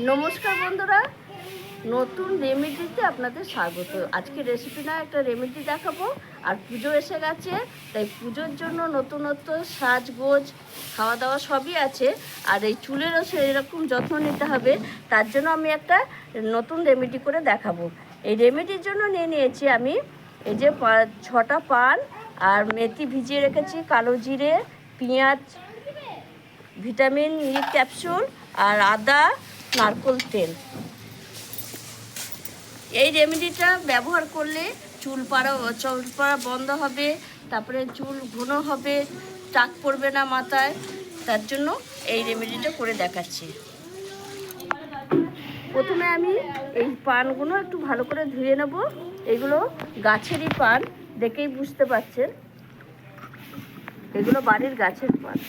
নমস্কার বন্ধুরা, নতুন রেমেডিতে আপনাদের স্বাগত। আজকে রেসিপি না একটা রেমেডি দেখাবো। আর পুজো এসে গেছে, তাই পুজোর জন্য নতুনত্ব সাজগোজ খাওয়া দাওয়া সবই আছে। আর এই চুলেরও সেরকম যত্ন নিতে হবে, তার জন্য আমি একটা নতুন রেমেডি করে দেখাবো। এই রেমেডির জন্য নিয়েছি আমি এই যে 6টা পান আর মেথি ভিজিয়ে রেখেছি, কালো জিরে, পেঁয়াজ, ভিটামিন ই ক্যাপসুল আর আদা, নারকেল তেল। এই রেমেডিটা ব্যবহার করলে চুল পাড়া বন্ধ হবে, তারপরে চুল ঘন হবে, টাক পড়বে না মাথায়। তার জন্য এই রেমেডিটা করে দেখাচ্ছি। প্রথমে আমি এই পানগুলো একটু ভালো করে ধুয়ে নেব। এগুলো গাছেরই পান, দেখেই বুঝতে পারছেন এগুলো বাড়ির গাছের পান।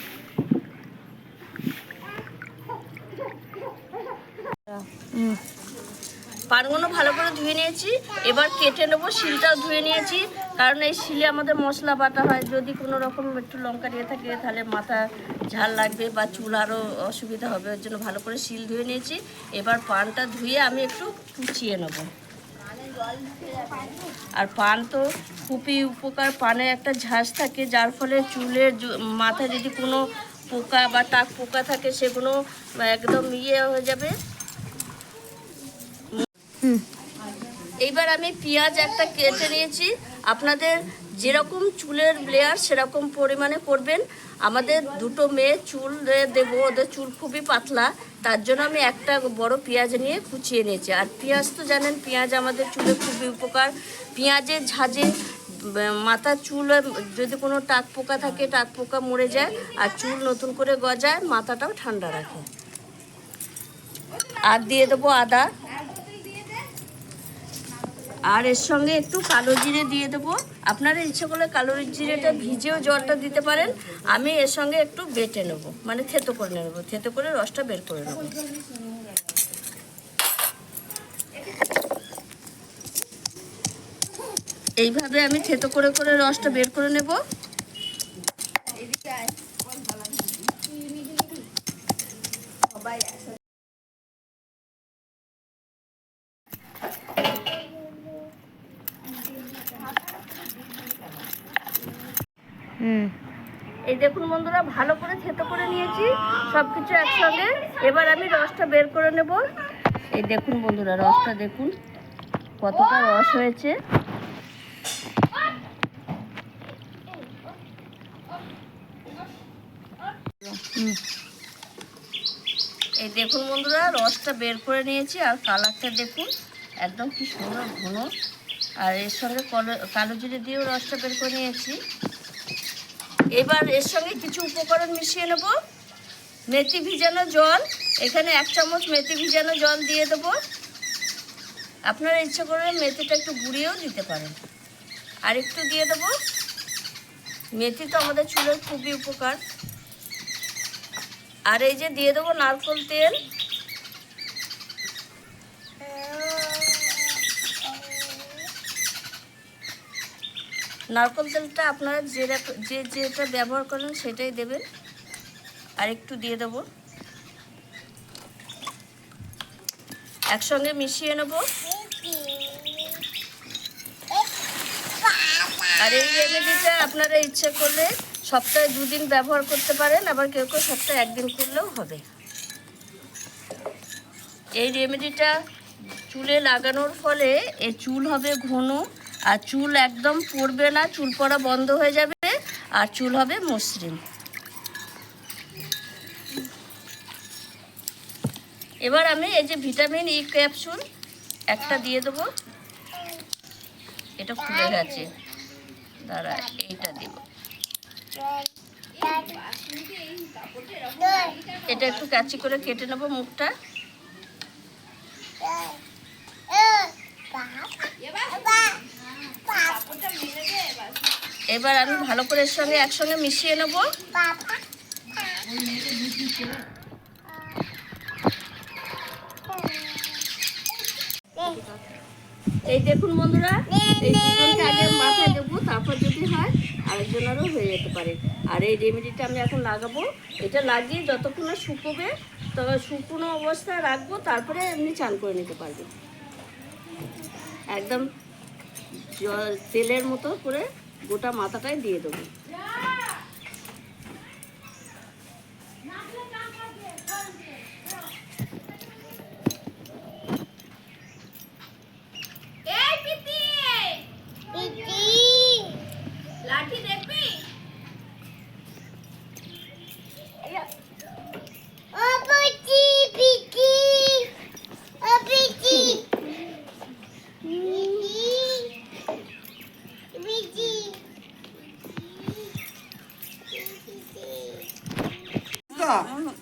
পানগুলো ভালো করে ধুয়ে নিয়েছি, এবার কেটে নেবো। শিলটাও ধুয়ে নিয়েছি, কারণ এই শিলে আমাদের মশলা বাটা হয়। যদি কোনো রকম একটু লঙ্কা দিয়ে থাকে তাহলে মাথা ঝাল লাগবে বা চুল আরও অসুবিধা হবে, ওর জন্য ভালো করে শিল ধুয়ে নিয়েছি। এবার পানটা ধুয়ে আমি একটু কুচিয়ে নেব। আর পান তো খুবই উপকার। পানে একটা ঝাঁজ থাকে, যার ফলে চুলের মাথায় যদি কোনো পোকা বা টাক পোকা থাকে সেগুলো একদম হয়ে যাবে। এইবার আমি পেঁয়াজ একটা কেটে নিয়েছি। আপনাদের যেরকম চুলের লেয়ার সেরকম পরিমাণে করবেন। আমাদের দুটো মেয়ে চুল দেবো, ওদের চুল খুবই পাতলা, তার জন্য আমি একটা বড় পেঁয়াজ নিয়ে কুচিয়ে নিয়েছি। আর পেঁয়াজ তো জানেন, পেঁয়াজ আমাদের চুলে খুবই উপকার। পেঁয়াজের ঝাঁজে মাথার চুল যদি কোনো টাক পোকা থাকে, টাক পোকা মরে যায়, আর চুল নতুন করে গজায়, মাথাটাও ঠান্ডা রাখে। আর দিয়ে দেবো আদা, আর এর সঙ্গে একটু কালো জিরে দিয়ে দেবো। আপনারা ইচ্ছে করলে কালো জিরেটা ভিজেও জলটা দিতে পারেন। আমি এর সঙ্গে একটু বেটে নেবো, মানে থেতো করে নেবো, থেতো করে রসটা বের করে নেবো। এইভাবে আমি থেতো করে রসটা বের করে নেব। এই দেখুন বন্ধুরা, ভালো করে থেতো করে নিয়েছি সব কিছু একসঙ্গে। এবার আমি রসটা বের করে নেব। এই দেখুন বন্ধুরা, রসটা দেখুন কতটা রস হয়েছে। এই দেখুন বন্ধুরা, রসটা বের করে নিয়েছি। আর কালারটা দেখুন একদম কি সুন্দর ঘন। আর এর সঙ্গে কালো জিরে দিয়েও রসটা বের করে নিয়েছি। এবার এর সঙ্গে কিছু উপকরণ মিশিয়ে নেব। মেথি ভিজানো জল, এখানে 1 চামচ মেথি ভিজানো জল দিয়ে দেবো। আপনারা ইচ্ছে করে মেথিটা একটু গুঁড়িয়েও দিতে পারেন। আর একটু দিয়ে দেবো, মেথি তো আমাদের চুলের খুবই উপকার। আর এই যে দিয়ে দেবো নারকেল তেল। নারকেল তেলটা আপনারা যেটা ব্যবহার করেন সেটাই দেবেন। আর একটু দিয়ে দেবো, একসঙ্গে মিশিয়ে নেব। আর এই রেমেডিটা আপনারা ইচ্ছে করলে সপ্তাহে 2 দিন ব্যবহার করতে পারেন, আবার কেউ কেউ সপ্তাহে 1 দিন করলেও হবে। এই রেমেডিটা চুলে লাগানোর ফলে এই চুল হবে ঘন, আর চুল একদম পড়বে না, চুল পড়া বন্ধ হয়ে যাবে, আর চুল হবে মসৃণ। এবার আমি এই যে ভিটামিন ই ক্যাপসুল একটা দিয়ে দেবো। এটা খুলে গেছে, দাঁড়া, এইটা দেব। এটা একটু কাচি করে কেটে নেবো মুখটা। এবার আমি ভালো করে এর সঙ্গে একসঙ্গে মিশিয়ে নেব। এই দেখুন বন্ধুরা, এই দুজনকে আগে মাথায় দেবো, তারপর যদি হয় আরেকজনেরও হয়ে যেতে পারে। আর এই রেমেডিটা আমি এখন লাগাবো। এটা লাগিয়ে যতক্ষণ না শুকোবে তবে শুকনো অবস্থায় রাখবো, তারপরে এমনি চান করে নিতে পারবেন। একদম তেলের মতো করে গোটা মাথাটাই দিয়ে দেবো। লাঠি দেখবি?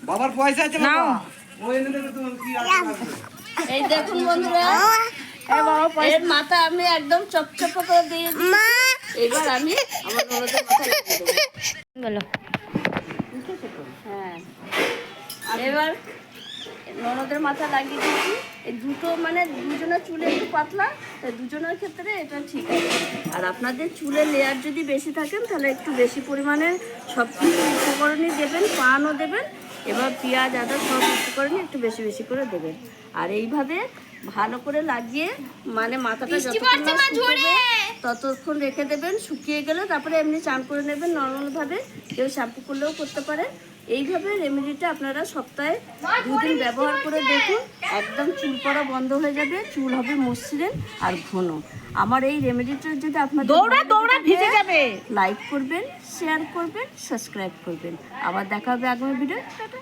বাবার পয়সা আছে বাবা ওই এনে দেবে তোমার কি আছে। এই দেখুন বন্ধুরা, এর মাথা আমি একদম চপচপ করে দিয়ে দিই। এবার আমি আমার ননদের মাথা লাগিয়ে দেবো। বলো। হ্যাঁ, এবার ননদের মাথা লাগিয়ে দিচ্ছি। এই দুটো মানে দুজনের চুলে একটু পাতলা, তাই দুজনের ক্ষেত্রে এটা ঠিক আছে। আর আপনাদের চুলের লেয়ার যদি বেশি থাকেন তাহলে একটু বেশি পরিমাণে সব কিছু উপকরণই দেবেন, পানও দেবেন। এবার পেঁয়াজ আদা সব উপকরণই একটু বেশি বেশি করে দেবেন। আর এইভাবে ভালো করে লাগিয়ে মানে মাথাটা যতক্ষণ না শুকোবে ততক্ষণ রেখে দেবেন। শুকিয়ে গেলে তারপরে এমনি চান করে নেবেন নর্মালভাবে, কেউ শ্যাম্পু করলেও করতে পারে। এইভাবে রেমেডিটা আপনারা সপ্তাহে 2 দিন ব্যবহার করে দেখুন, একদম চুল পড়া বন্ধ হয়ে যাবে, চুল হবে মসৃণ আর ঘন। আমার এই রেমেডিটা যদি আপনাদের দৌড়া ভিজে যাবে। লাইক করবেন, শেয়ার করবেন, সাবস্ক্রাইব করবেন। আবার দেখা হবে আগামী ভিডিও। টাটা।